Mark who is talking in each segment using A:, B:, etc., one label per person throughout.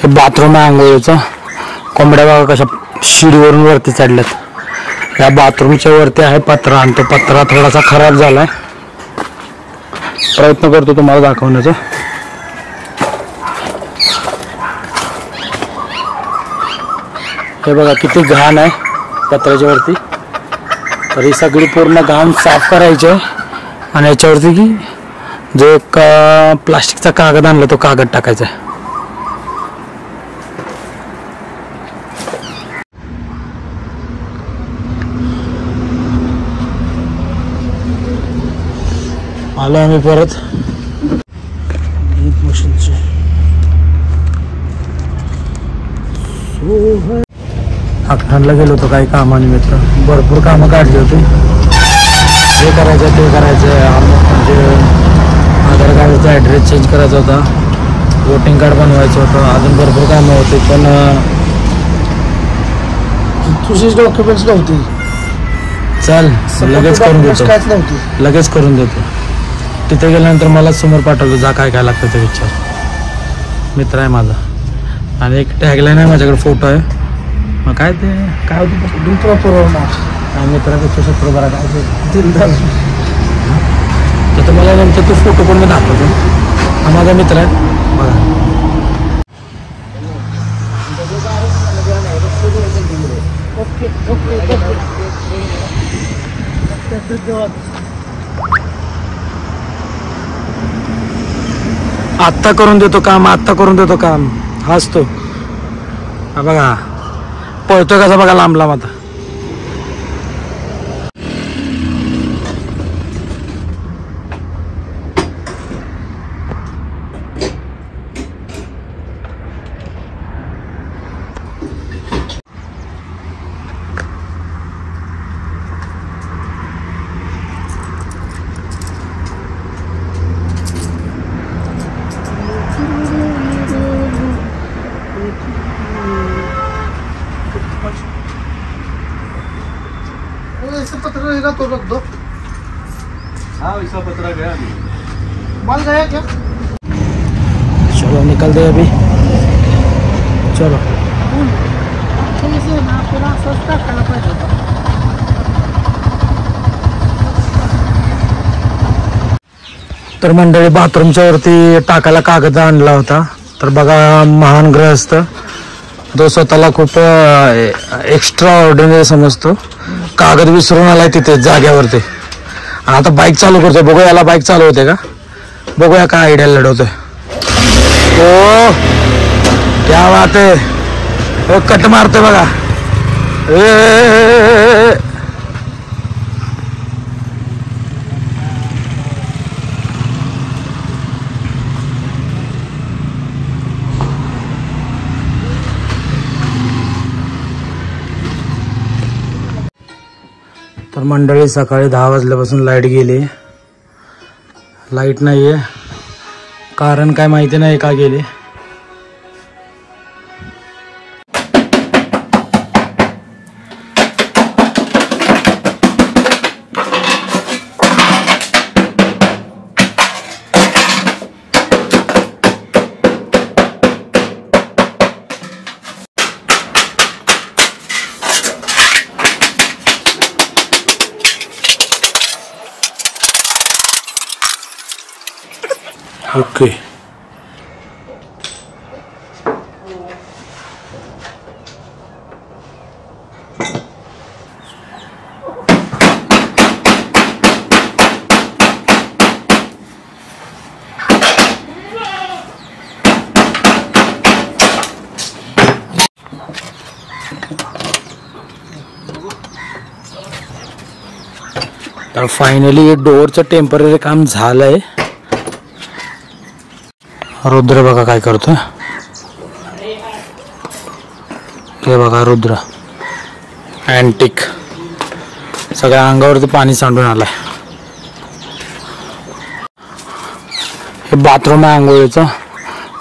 A: हे बाथरूम आहे आंघोळीचं. कोंबड्या बघा कशा शिडीवरून वरती चढल्यात. या बाथरूमच्या वरती आहे पत्रा आणि तो पत्रा थोडासा खराब झालाय. प्रयत्न करतो तुम्हाला दाखवण्याचा. हे बघा किती घाण आहे पत्र्याच्या वरती. तर ही सगळी पूर्ण घाण साफ करायची आहे आणि याच्यावरती की जो एक प्लास्टिकचा कागद आणला तो कागद टाकायचा आहे. आलो आम्ही परत आखठाणला गेलो होतो काही कामानिमित्त. भरपूर कामं काढली होती. हे करायचं ते करायचं, म्हणजे आधार कार्डचा ॲड्रेस चेंज करायचा होता, वोटिंग कार्ड बनवायचं होतं, अजून भरपूर कामं होती. पण
B: तुझीच डॉक्युमेंट्स नव्हती.
A: चल लगेच करून देतो, लगेच करून देतो. तिथे गेल्यानंतर मला समोर पाठवतो, जा काय काय लागतं ते विचार. मित्र आहे माझा आणि एक टॅगलाईन आहे माझ्याकडे, फोटो आहे. मग काय ते काय होतं मित्रापेक्षा शत्रू बरा काय तर मला नंतर तो फोटो पण मी दाखवतो. हा माझा मित्र आहे बघा. आत्ता करून देतो काम, आत्ता करून देतो काम. हाच तो. हा बघा पळतोय कसा बघा लांब लांब. आता
B: पत्र तो रख दो.
C: हाँ वैसा पत्र गया
B: माल गया क्या?
A: चलो निकल दे अभी. चलो तर मंडळी बाथरूमच्या वरती टाकायला कागद आणला होता. तर बघा महान ग्रहस्थ जो स्वतःला खूप एक्स्ट्रा ऑर्डिनरी समजतो, कागद विसरून आलाय तिथे जाग्यावरती. आता बाईक चालू करतोय. बघूया याला बाईक चालू होते का, बघूया काय आयडिया लढवतोय. ओ क्या बात आहे. ओ कट मारतोय बघा. तर मंडळी सकाळी 10 वाजल्यापासून लाईट गेली. लाईट नाही आहे, कारण काय माहिती नाही का गेली. ओके तर फायनली डोअरचं टेम्पररी काम झालंय. रुद्र बघा काय करतोय. हे बघा रुद्र अँटिक सगळ्या अंगावरती पाणी सांडून आलंय. हे बाथरूम आहे आंघोळीचं.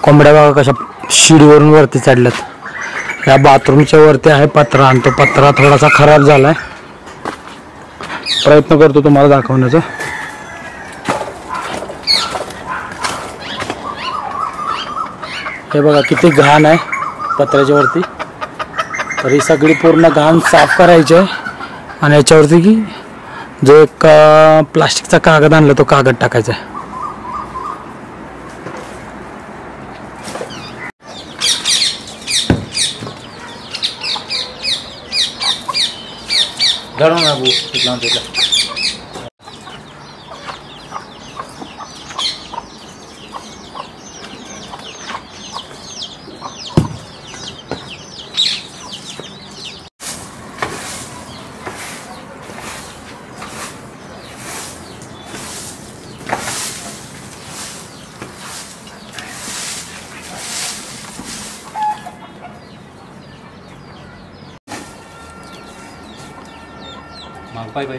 A: कोंबड्या बघा कशा शिडीवरून वरती चढल्यात. या बाथरूमच्या वरती आहे पत्रा आणि तो पत्रा थोडासा खराब झालाय. प्रयत्न करतो तुम्हाला दाखवण्याचा. हे बघा किती घाण आहे पत्र्याच्या वरती. तर ही सगळी पूर्ण घाण साफ करायची आहे आणि याच्यावरती की जो एक प्लास्टिकचा कागद आणला तो कागद टाकायचा आहे.
C: Bye bye.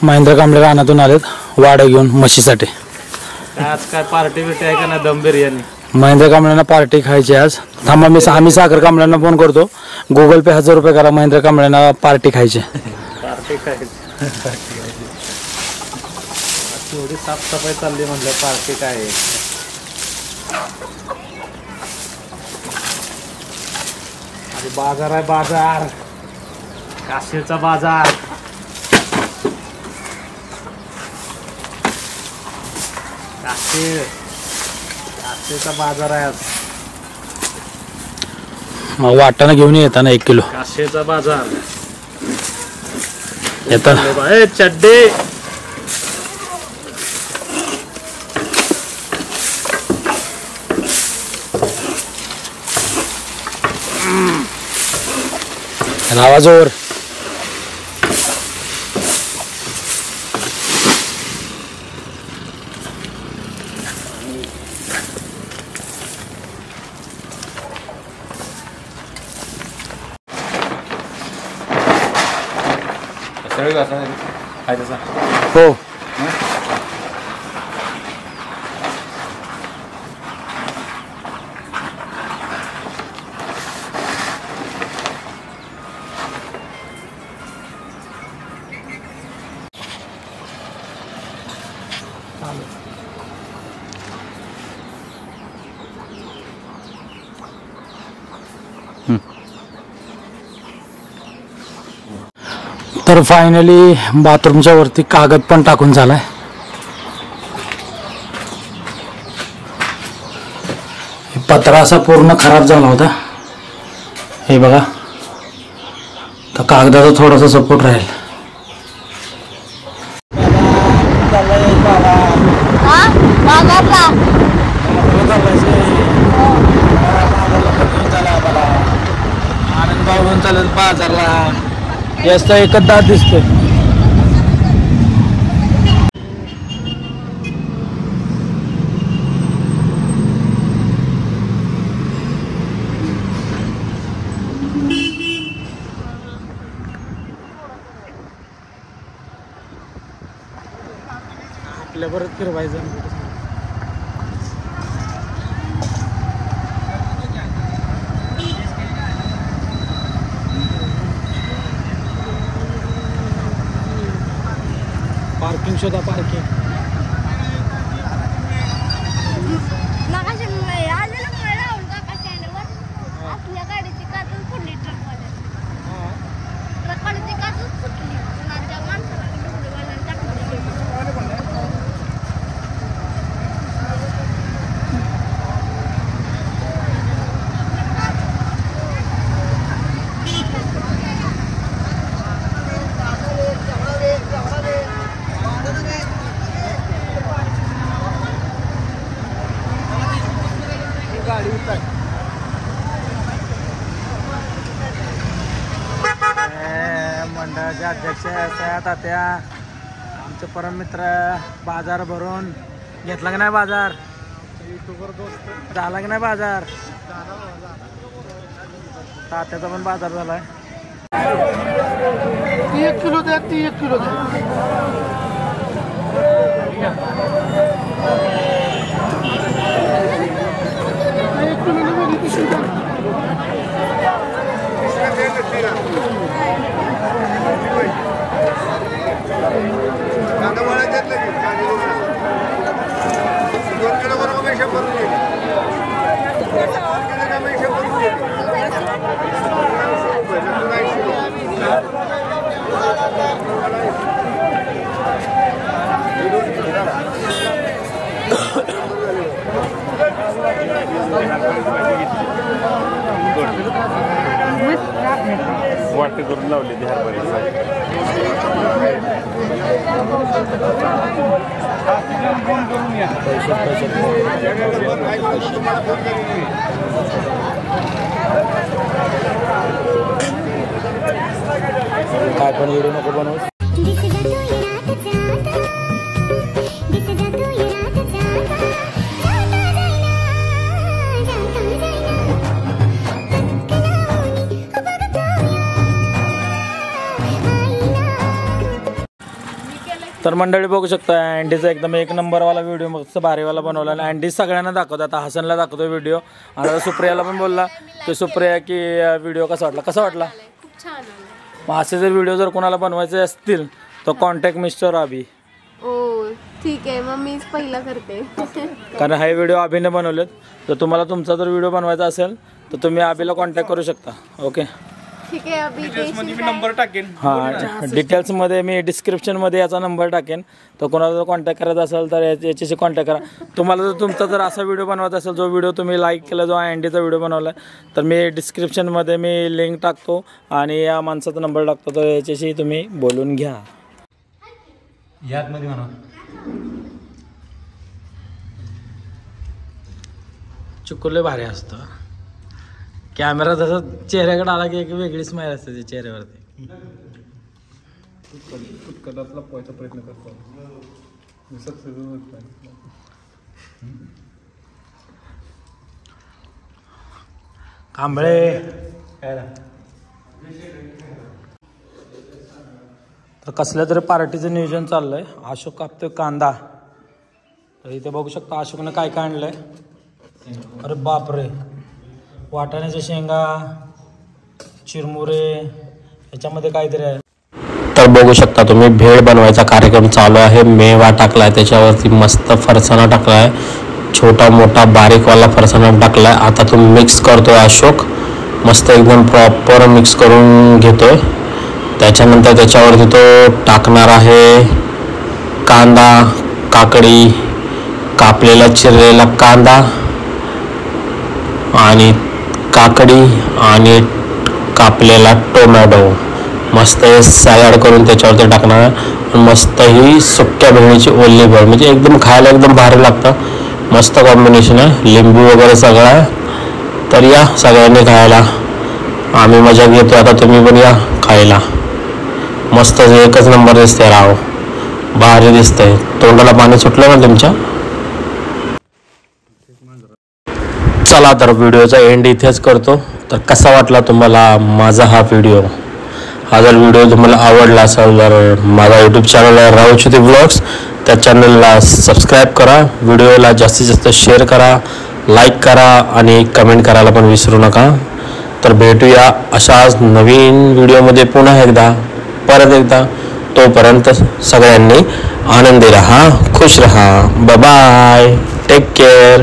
A: महेंद्र कांबळे रानातून आलेत वाडा घेऊन म्हशीसाठी.
C: आज काय पार्टी बिर्टी आहे का ना? दम बिर्याणी.
A: महेंद्र कांबळ्यांना पार्टी खायची आज. थांबा आम्ही साखर कांबळ्यांना फोन करतो. गुगल पे 1000 रुपये करा. महेंद्र कांबळ्यांना पार्टी खायची.
C: पार्टी खायची. एवढी साफसफाई चालली म्हणलं पार्टी काय आहे. बाजार आहे बाजार. काशीचा बाजार. काशीचा बाजार आहे आज.
A: मग वाटाणा घेऊन येताना 1 किलो.
C: काशीचा बाजार
A: येताना
C: चड्डे.
A: आवाजवर हो. तर फायनली बाथरूमच्या वरती कागद पण टाकून झालाय. पत्रा असा पूर्ण खराब झाला होता. हे बघा, तर कागदाचा थोडासा सपोर्ट राहील. आनंद भाऊ चालेल बाजारला. याचा एकच दात दिसतोय. आपल्या परत फिरवायचं. पार्किंग शोधा. पार्किंग मंडळाचे अध्यक्ष तात्या आमचे परम मित्र. बाजार भरून घेतला की नाही बाजार? झाला की नाही बाजार? तात्याचा पण बाजार झालाय.
B: ही 1 किलो द्या, ती 1 किलो द्या.
C: वाटे करून लावले ते
A: काय पण व्हिडिओ नको बनवू. तर मंडळी बघू शकता अँडीचा एकदम एक नंबरवाला व्हिडिओ मस्त भारीवाला बनवला आणि अँडी सगळ्यांना दाखवतो. आता हसनला दाखवतो व्हिडिओ आणि आता सुप्रियाला पण बोलला की सुप्रिया की व्हिडिओ कसा वाटला
D: खूप छान आला.
A: मग असे जर व्हिडिओ जर कोणाला बनवायचे असतील तर कॉन्टॅक्ट मिस्टर अभि.
D: ओ ठीक आहे, मग मीच पहिला करते.
A: कारण हे व्हिडिओ अभिने बनवलेत. तर तुम्हाला तुमचा जर व्हिडिओ बनवायचा असेल तर तुम्ही अभिला कॉन्टॅक्ट करू शकता. ओके
D: ठीक आहे. अभि
C: मी नंबर टाकेन.
A: हां डिटेल्समध्ये मी डिस्क्रिप्शनमध्ये याचा नंबर टाकेन. तर कोणाला जर कॉन्टॅक्ट करायचा असेल तर याच्याशी कॉन्टॅक्ट करा. तुम्हाला जर तुमचा जर असा व्हिडिओ बनवायचा असेल जो व्हिडिओ तुम्ही लाईक केला जो अँडीचा व्हिडिओ बनवला आहे तर मी डिस्क्रिप्शनमध्ये मी लिंक टाकतो आणि या माणसाचा नंबर टाकतो. तर याच्याशी तुम्ही बोलून घ्या.
C: यातमध्ये म्हणा
A: चुकुले भारी असतं. कॅमेरा जसं चेहऱ्याकडे आला की एक वेगळी स्माईल असते ती चेहऱ्यावरती.
C: कदातला पोहायचा प्रयत्न करतो.
A: कांबळे तर कसल्या तरी पार्टीचं नियोजन चाललंय. अशोक कापतोय कांदा. तर इथे बघू शकता अशोकनं काय काय आणलंय. अरे बापरे, वाटाण्याच्या शेंगा, चिरमुरे, याच्यामध्ये काहीतरी आहे.
E: तर बघू शकता तुम्ही भेळ बनवायचा कार्यक्रम चालू आहे. मेवा टाकलाय, त्याच्यावरती मस्त फरसाणा टाकलाय, छोटा मोठा बारीकवाला फरसाणा टाकलाय. आता तो मिक्स करतोय अशोक, मस्त एकदम प्रॉपर मिक्स करून घेतोय. त्याच्यानंतर त्याच्यावरती तो टाकणार आहे कांदा, काकडी, कापलेला चिरलेला कांदा आणि काकडी आणि कापलेला टोमॅटो. मस्त हे सॅलड करून त्याच्यावरती टाकणार आहे. मस्त ही सुक्या भेळीची ओली भेळ, म्हणजे एकदम खायला एकदम भारी लागतं. मस्त कॉम्बिनेशन आहे, लिंबू वगैरे सगळं आहे. तर या सगळ्यांनी खायला, आम्ही मजा घेतो. आता तुम्ही पण या खायला. मस्त एकच नंबर दिसते राव, भारी दिसतंय. तोंडाला पाणी सुटलं ना तुमच्या. चला तर व्हिडिओचा एंड इथेच करतो. तर कसा वाटला तुम्हाला माझा हा व्हिडिओ. हा जर व्हिडिओ तुम्हाला आवडला असेल तर माझा यूट्यूब चॅनल आहे राहुल व्लॉग्स, त्या चॅनलला सबस्क्राईब करा. व्हिडिओला जास्तीत जास्त शेअर करा, लाईक करा आणि कमेंट करायला पण विसरू नका. तर भेटूया अशाच नवीन व्हिडिओमध्ये पुन्हा परत एकदा. तोपर्यंत सगळ्यांनी आनंदी राहा, खुश राहा. Bye bye, take care.